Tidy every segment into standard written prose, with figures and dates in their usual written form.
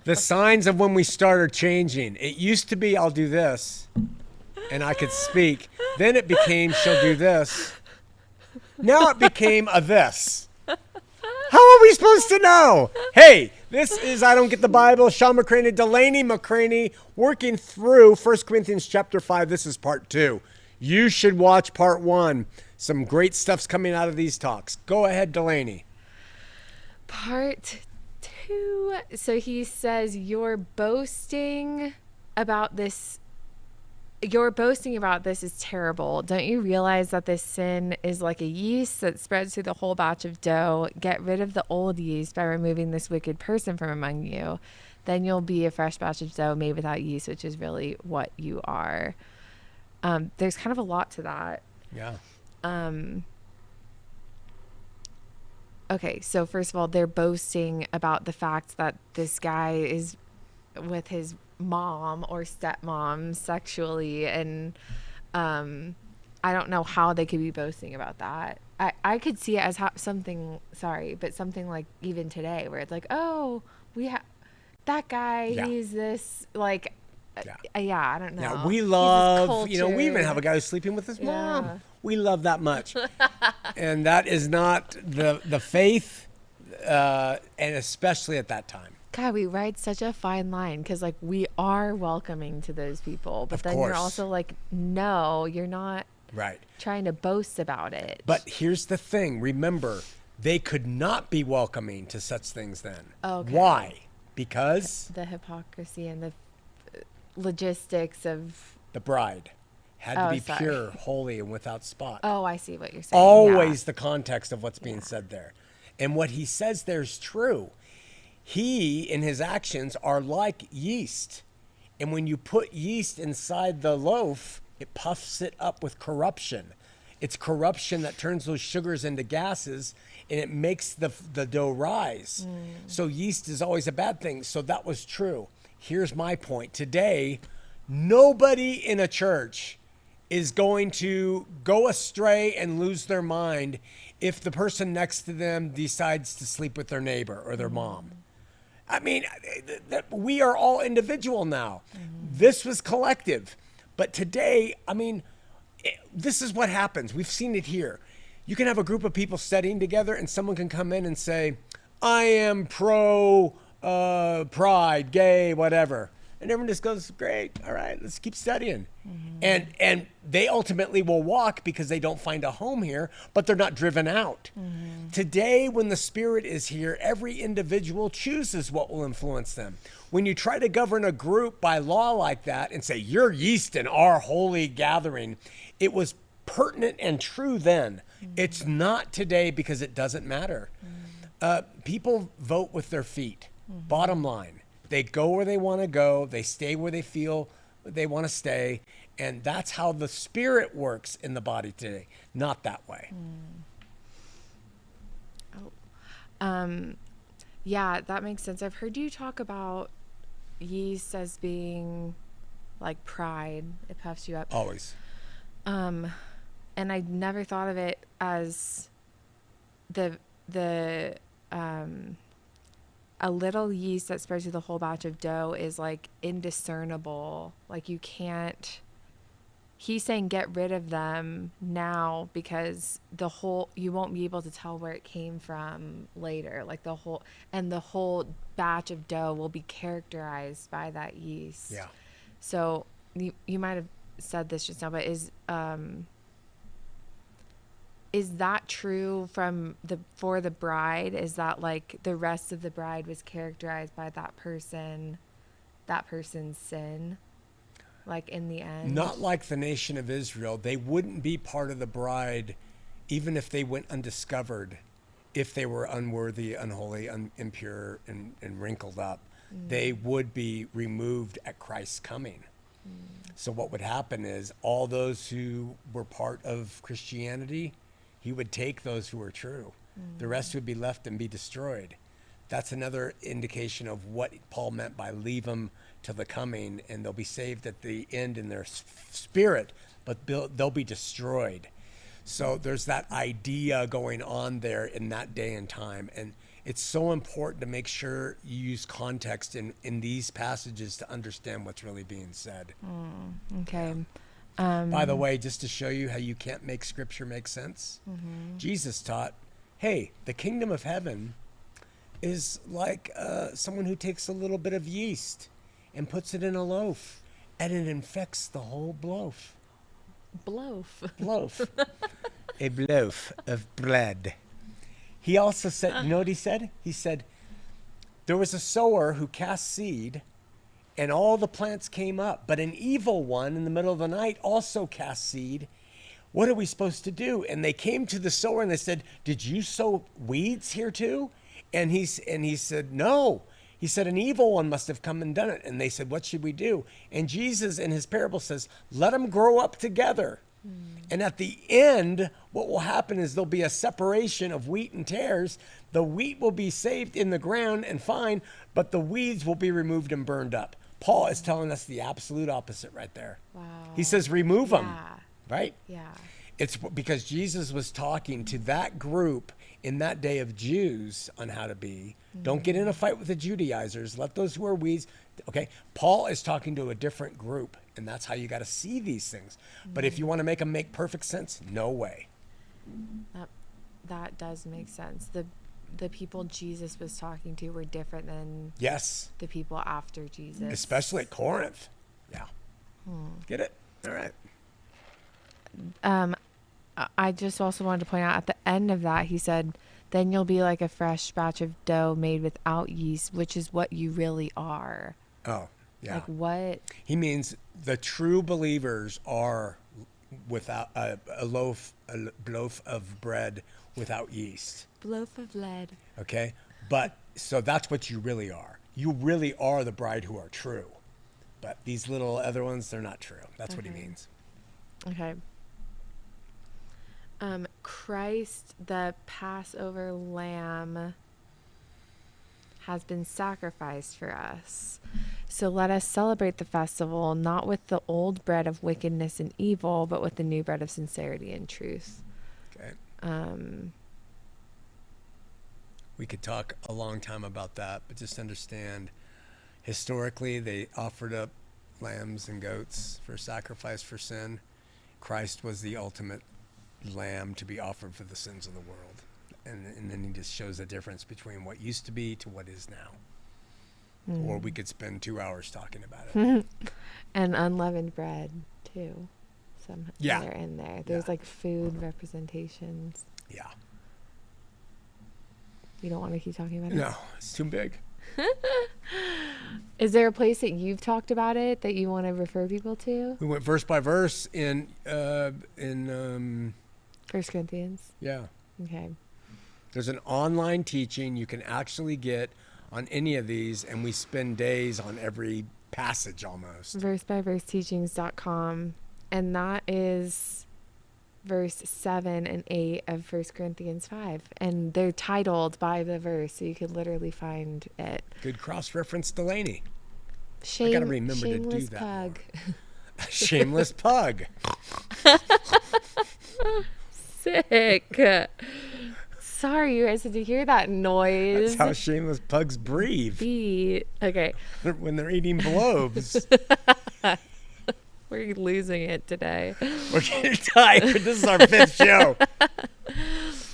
The signs of when we started changing. It used to be, I'll do this, and I could speak. Then it became, she'll do this. Now it became a this. How are we supposed to know? Hey, this is I Don't Get the Bible. Shawn McCraney, Delaney McCraney, working through 1 Corinthians chapter 5. This is part 2. You should watch part 1. Some great stuff's coming out of these talks. Go ahead, Delaney. Part 2. So he says, you're boasting about this is terrible. Don't you realize that this sin is like a yeast that spreads through the whole batch of dough? Get rid of the old yeast by removing this wicked person from among you. Then you'll be a fresh batch of dough made without yeast, which is really what you are. There's kind of a lot to that. Yeah. Okay, so first of all, they're boasting about the fact that this guy is with his mom or stepmom sexually, and I don't know how they could be boasting about that. I could see it as something like even today where it's like, oh, we have that guy, he's this, like, I don't know. Now, we love, we even have a guy who's sleeping with his mom. We love that much. And that is not the faith, and especially at that time. God, we ride such a fine line because, like, we are welcoming to those people. But then you're also like, no, you're not trying to boast about it. But here's the thing. Remember, they could not be welcoming to such things then. Okay. Why? Because? The hypocrisy and the logistics of... The bride had to be pure, holy, and without spot. Oh, I see what you're saying. Always the context of what's being said there. And what he says there is true. He and his actions are like yeast. And when you put yeast inside the loaf, it puffs it up with corruption. It's corruption that turns those sugars into gases, and it makes the dough rise. So yeast is always a bad thing. So that was true. Here's my point. Today, nobody in a church is going to go astray and lose their mind if the person next to them decides to sleep with their neighbor or their mom. I mean, we are all individual now. This was collective. But today, I mean, this is what happens. We've seen it here. You can have a group of people studying together and someone can come in and say, I am pro pride, gay, whatever. And everyone just goes, great, all right, let's keep studying. And they ultimately will walk because they don't find a home here, but they're not driven out. Today, when the Spirit is here, every individual chooses what will influence them. When you try to govern a group by law like that and say, you're yeast in our holy gathering, it was pertinent and true then. It's not today because it doesn't matter. People vote with their feet, bottom line. They go where they want to go. They stay where they feel they want to stay. And that's how the Spirit works in the body today. Not that way. Yeah, that makes sense. I've heard you talk about yeast as being like pride. It puffs you up. Always. And I never thought of it as the a little yeast that spreads through the whole batch of dough is like indiscernible. Like you can't, he's saying get rid of them now because you won't be able to tell where it came from later. Like the whole batch of dough will be characterized by that yeast. Yeah. So you might have said this just now, but is that true for the bride? Is that like the rest of the bride was characterized by that person's sin? Like in the end? Not like the nation of Israel. They wouldn't be part of the bride even if they went undiscovered, if they were unworthy, unholy, impure, and wrinkled up. They would be removed at Christ's coming. So what would happen is all those who were part of Christianity, he would take those who were true. The rest would be left and be destroyed. That's another indication of what Paul meant by leave them to the coming, and they'll be saved at the end in their spirit, but they'll be destroyed. So there's that idea going on there in that day and time. And It's so important to make sure you use context in these passages to understand what's really being said. Okay. By the way, just to show you how you can't make scripture make sense, Jesus taught, hey, the kingdom of heaven is like someone who takes a little bit of yeast and puts it in a loaf, and it infects the whole loaf. Loaf. A loaf of bread. He also said, you know what he said? He said, there was a sower who cast seed, and all the plants came up, but an evil one in the middle of the night also cast seed. What are we supposed to do? And they came to the sower and they said, did you sow weeds here too? And he said, no. He said, an evil one must have come and done it. And they said, what should we do? And Jesus in his parable says, let them grow up together. And at the end, what will happen is there'll be a separation of wheat and tares. The wheat will be saved in the ground and fine, but the weeds will be removed and burned up. Paul is telling us the absolute opposite right there. Wow. He says, remove them, Yeah. right? Yeah. It's because Jesus was talking to that group in that day of Jews on how to be. Don't get in a fight with the Judaizers. Let those who are weeds. Okay. Paul is talking to a different group, and that's how you got to see these things. But if you want to make them make perfect sense, no way. That does make sense. The people Jesus was talking to were different than Yes. the people after Jesus. Especially at Corinth. Yeah. Get it? All right. I just also wanted to point out at the end of that, he said, then you'll be like a fresh batch of dough made without yeast, which is what you really are. Oh, yeah. Like what? He means the true believers are without a loaf of bread without yeast. Loaf of lead. Okay. But so that's what you really are. You really are the bride who are true. But these little other ones, they're not true. That's what he means. Okay. Christ, the Passover lamb, has been sacrificed for us. So let us celebrate the festival, not with the old bread of wickedness and evil, but with the new bread of sincerity and truth. Okay. We could talk a long time about that, but just understand, historically, they offered up lambs and goats for sacrifice for sin. Christ was the ultimate lamb to be offered for the sins of the world. And then he just shows the difference between what used to be to what is now. Or we could spend 2 hours talking about it. And unleavened bread, too. Some Yeah. they're in there. There's like food representations. Yeah. You don't want to keep talking about it? No, it's too big. Is there a place that you've talked about it that you want to refer people to? We went verse by verse in 1 Corinthians. yeah. Okay. There's an online teaching you can actually get on any of these, and we spend days on every passage almost. Verse-by-verse-teachings.com, and that is verse 7 and 8 of 1 Corinthians 5, and they're titled by the verse, so you can literally find it. Good cross-reference, Delaney. I gotta remember to do shameless that pug. Shameless pug. Sick. Sorry, you guys had to hear that noise. That's how shameless pugs breathe Beat. Okay. when they're eating globes. We're losing it today. We're getting tired. This is our 5th show.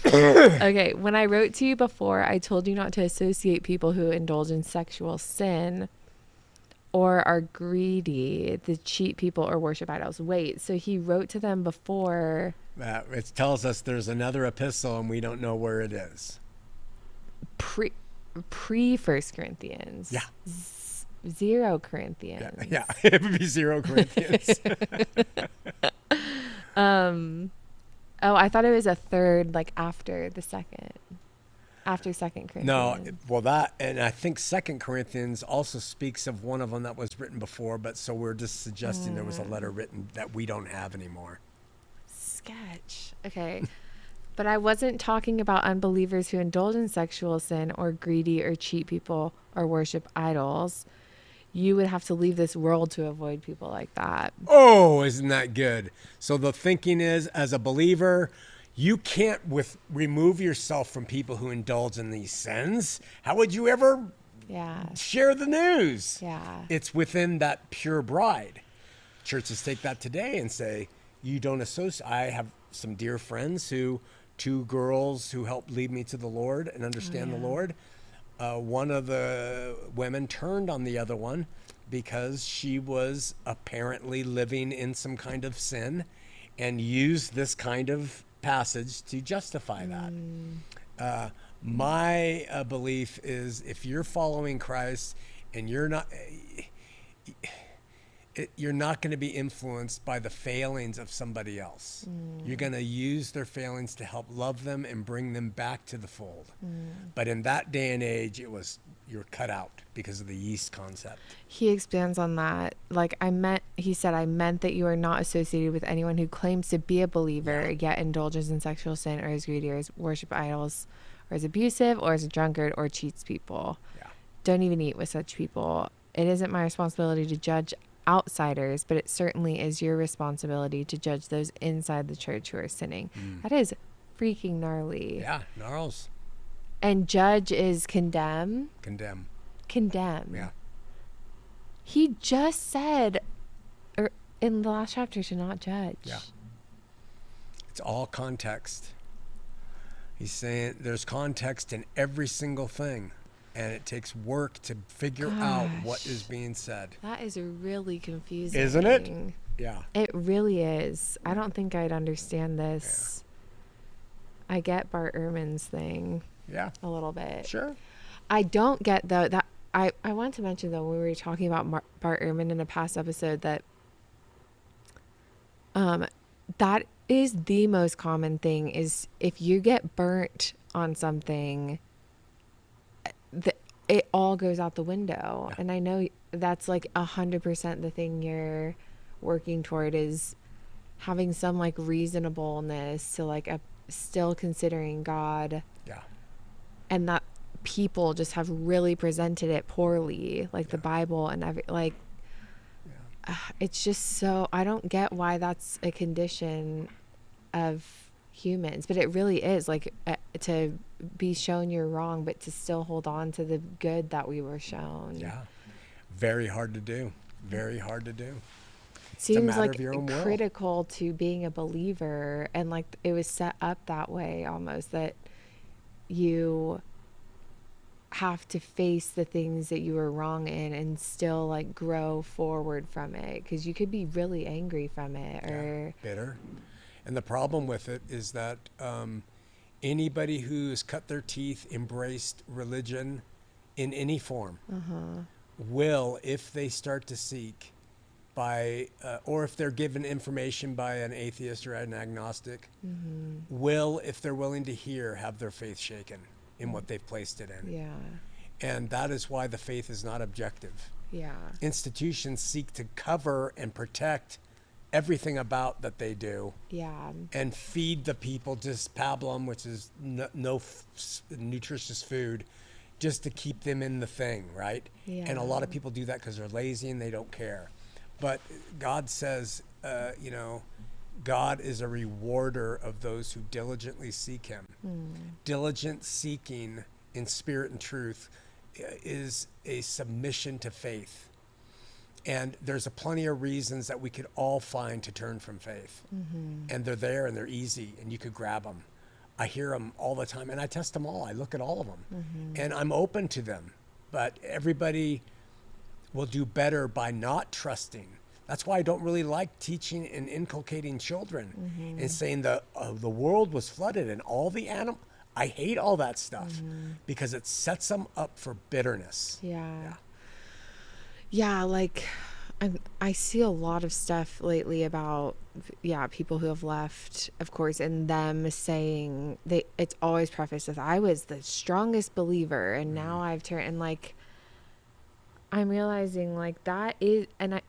Okay. When I wrote to you before, I told you not to associate people who indulge in sexual sin or are greedy, the cheat people or worship idols. Wait, so he wrote to them before. It tells us there's another epistle and we don't know where it is. Pre 1 Corinthians. Yeah. 0 Corinthians. Yeah. It would be 0 Corinthians. Oh, I thought it was a third, like after the second. After 2 Corinthians. No, well that, and I think 2 Corinthians also speaks of one of them that was written before, but so we're just suggesting there was a letter written that we don't have anymore. Sketch. Okay. But I wasn't talking about unbelievers who indulge in sexual sin or greedy or cheat people or worship idols. You would have to leave this world to avoid people like that. Oh, isn't that good? So the thinking is, as a believer, You can't remove yourself from people who indulge in these sins. How would you ever Yeah. share the news? Yeah. It's within that pure bride. Churches take that today and say, you don't associate. I have some dear friends two girls who helped lead me to the Lord and understand the Lord. One of the women turned on the other one because she was apparently living in some kind of sin and used this kind of passage to justify that. My belief is if you're following Christ and you're not going to be influenced by the failings of somebody else. You're going to use their failings to help love them and bring them back to the fold. But in that day and age, you're cut out because of the yeast concept. He expands on that. He said, I meant that you are not associated with anyone who claims to be a believer, yet indulges in sexual sin or is greedy or is worship idols or is abusive or is a drunkard or cheats people. Yeah. Don't even eat with such people. It isn't my responsibility to judge outsiders, but it certainly is your responsibility to judge those inside the church who are sinning. That is freaking gnarly. Yeah, gnarls. And judge is condemn. Condemn. Yeah. He just said in the last chapter to not judge. Yeah. It's all context. He's saying there's context in every single thing. And it takes work to figure out what is being said. That is really confusing. Isn't it? Yeah. It really is. I don't think I'd understand this. Yeah. I get Bart Ehrman's thing. Yeah. A little bit. Sure. I don't get, though, that I want to mention, though, when we were talking about Bart Ehrman in a past episode, that that is the most common thing is if you get burnt on something, it all goes out the window. And I know that's 100% the thing you're working toward is having some reasonableness to still considering God. Yeah. And that people just have really presented it poorly, the Bible and it's just so, I don't get why that's a condition of humans, but it really is to be shown you're wrong, but to still hold on to the good that we were shown. Yeah. Very hard to do. Very hard to do. It seems critical to being a believer, and it was set up that way almost, that you have to face the things that you were wrong in and still grow forward from it, because you could be really angry from it or bitter. And the problem with it is that anybody who's cut their teeth, embraced religion in any form, will, if they start to seek by, or if they're given information by an atheist or an agnostic, will, if they're willing to hear, have their faith shaken in what they've placed it in. Yeah. And that is why the faith is not objective. Yeah. Institutions seek to cover and protect everything about that they do. Yeah. And feed the people just pablum, which is no nutritious food, just to keep them in the thing, right? Yeah. And a lot of people do that because they're lazy and they don't care. But God says, God is a rewarder of those who diligently seek him. Diligent seeking in spirit and truth is a submission to faith. And there's plenty of reasons that we could all find to turn from faith. And they're there and they're easy and you could grab them. I hear them all the time and I test them all. I look at all of them and I'm open to them. But everybody will do better by not trusting. That's why I don't really like teaching and inculcating children and saying the world was flooded and all the animals. I hate all that stuff because it sets them up for bitterness. Yeah. I see a lot of stuff lately about, people who have left, of course, and them saying it's always prefaced with, I was the strongest believer and now I've turned, and I'm realizing that is, and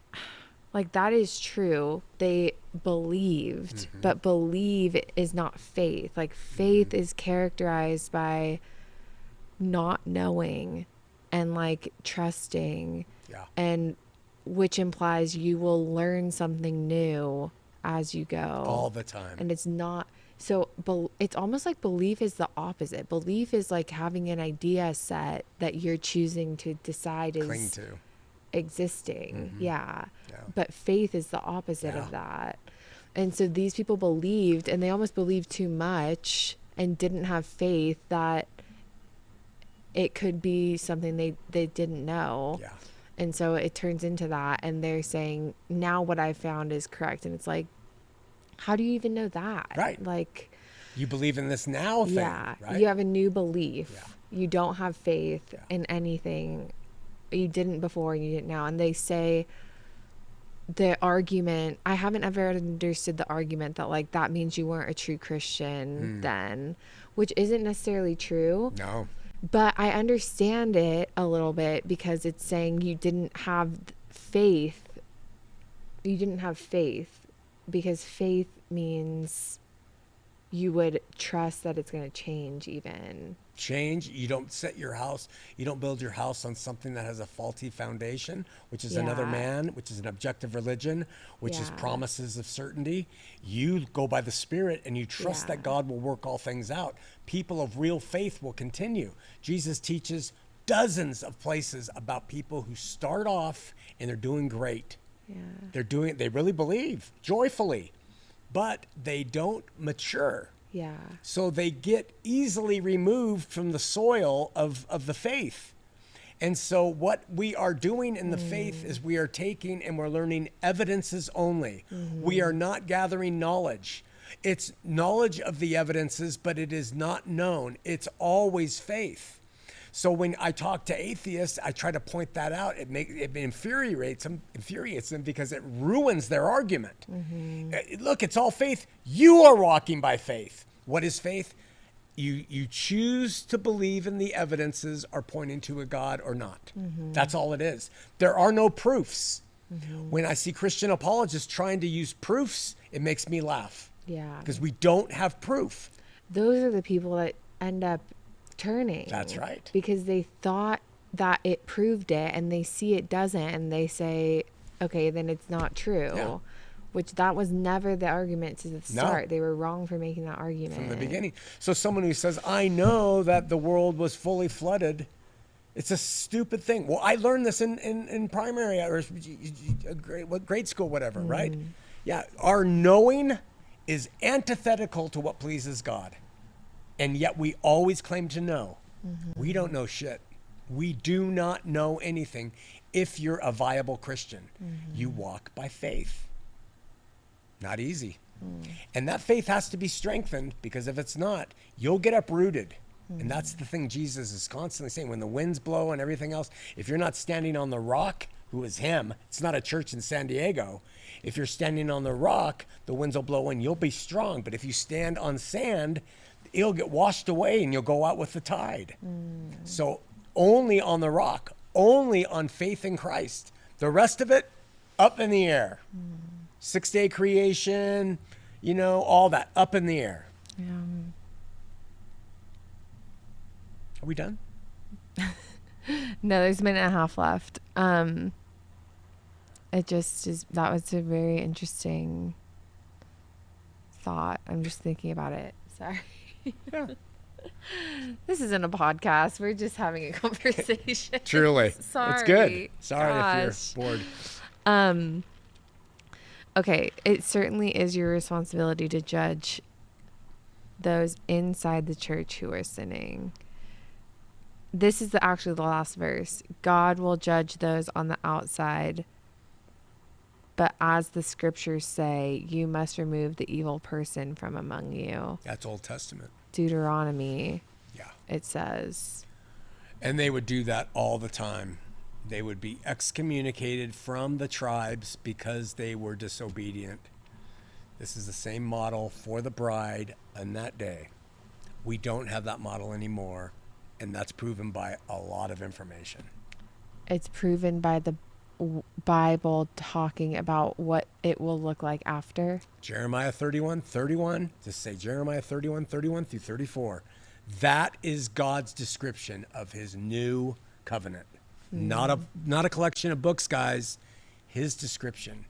that is true. They believed, but believe is not faith. Faith is characterized by not knowing and trusting. Yeah. And which implies you will learn something new as you go. All the time. And it's not So it's almost like belief is the opposite. Belief is like having an idea set that you're choosing to decide Cling is to. existing. Yeah. Yeah. But faith is the opposite of that. And so these people believed, and they almost believed too much and didn't have faith that it could be something they didn't know. Yeah. And so it turns into that. And they're saying, now what I found is correct. And it's like, how do you even know that? Right. Like, You believe in this now thing, yeah, right? you have a new belief. Yeah. You don't have faith Yeah. in anything. You didn't before and you didn't now. And they say the argument, I haven't ever understood the argument that like that means you weren't a true Christian then, which isn't necessarily true. No. But I understand it a little bit because it's saying you didn't have faith. You didn't have faith because faith means you would trust that it's going to change even. Change. You don't set your house. You don't build your house on something that has a faulty foundation, which is another man, which is an objective religion, which is promises of certainty. You go by the Spirit and you trust that God will work all things out. People of real faith will continue. Jesus teaches dozens of places about people who start off and they're doing great. Yeah. They really believe joyfully, but they don't mature. Yeah. So they get easily removed from the soil of the faith. And so what we are doing in the faith is we are taking and we're learning evidences only. We are not gathering knowledge. It's knowledge of the evidences, but it is not known. It's always faith. So when I talk to atheists, I try to point that out. It infuriates them because it ruins their argument. Look, it's all faith. You are walking by faith. What is faith? You choose to believe in the evidences are pointing to a God or not. That's all it is. There are no proofs. When I see Christian apologists trying to use proofs, it makes me laugh. Yeah. Because we don't have proof. Those are the people that end up turning. That's right. Because they thought that it proved it and they see it doesn't and they say, okay, then it's not true. Yeah. Which that was never the argument to the start. No. They were wrong for making that argument. From the beginning. So someone who says, I know that the world was fully flooded, it's a stupid thing. Well, I learned this in primary or grade school, whatever, right? Yeah. Our knowing is antithetical to what pleases God. And yet we always claim to know. We don't know shit. We do not know anything. If you're a viable Christian, you walk by faith. Not easy. And that faith has to be strengthened because if it's not, you'll get uprooted. And that's the thing Jesus is constantly saying. When the winds blow and everything else, if you're not standing on the rock, who is him, it's not a church in San Diego. If you're standing on the rock, the winds will blow and you'll be strong. But if you stand on sand, it'll get washed away and you'll go out with the tide. So only on the rock, only on faith in Christ. The rest of it, up in the air. 6-day creation, all that, up in the air. Yeah. Are we done? No, there's a minute and a half left. It just is, that was a very interesting thought. I'm just thinking about it. Sorry. Yeah. This isn't a podcast. We're just having a conversation. Truly. Sorry. It's good. Sorry Gosh. if you're bored. Okay. It certainly is your responsibility to judge those inside the church who are sinning. This is actually the last verse. God will judge those on the outside, but as the scriptures say, you must remove the evil person from among you. That's Old Testament. Deuteronomy. Yeah. It says. And they would do that all the time. They would be excommunicated from the tribes because they were disobedient. This is the same model for the bride on that day. We don't have that model anymore, and that's proven by a lot of information. It's proven by the Bible talking about what it will look like after. Jeremiah 31:31. Just say Jeremiah 31:31 through 34. That is God's description of his new covenant. Not a collection of books, guys. His description.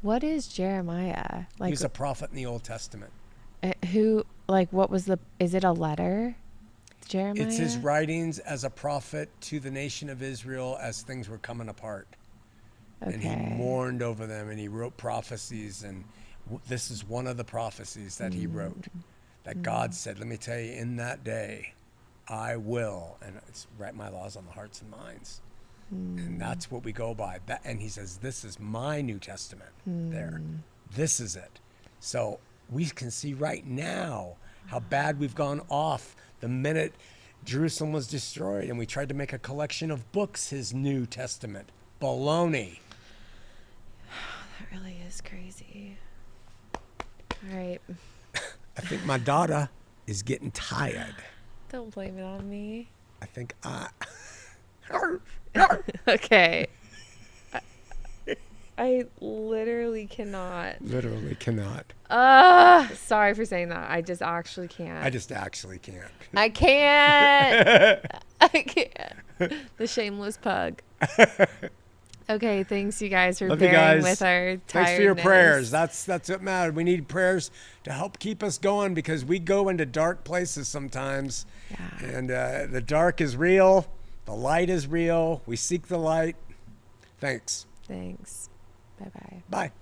What is Jeremiah? He was a prophet in the Old Testament. Who, like, what was is it a letter? Jeremiah? It's his writings as a prophet to the nation of Israel as things were coming apart. Okay. And he mourned over them, and he wrote prophecies. And this is one of the prophecies that he wrote, that God said, let me tell you, in that day, I will, and it's write my laws on the hearts and minds. And that's what we go by. And he says, this is my New Testament there. This is it. So we can see right now how bad we've gone off the minute Jerusalem was destroyed, and we tried to make a collection of books, his New Testament. Baloney. That really is crazy. All right. I think my daughter is getting tired. Don't blame it on me. I think Okay. I literally cannot. Literally cannot. Sorry for saying that. I just actually can't. I just actually can't. I can't. I can't. The shameless pug. Okay, thanks you guys for bearing with our tiredness. Thanks for your prayers. That's what matters. We need prayers to help keep us going, because we go into dark places sometimes. Yeah. And the dark is real. The light is real. We seek the light. Thanks. Thanks. Bye-bye. Bye.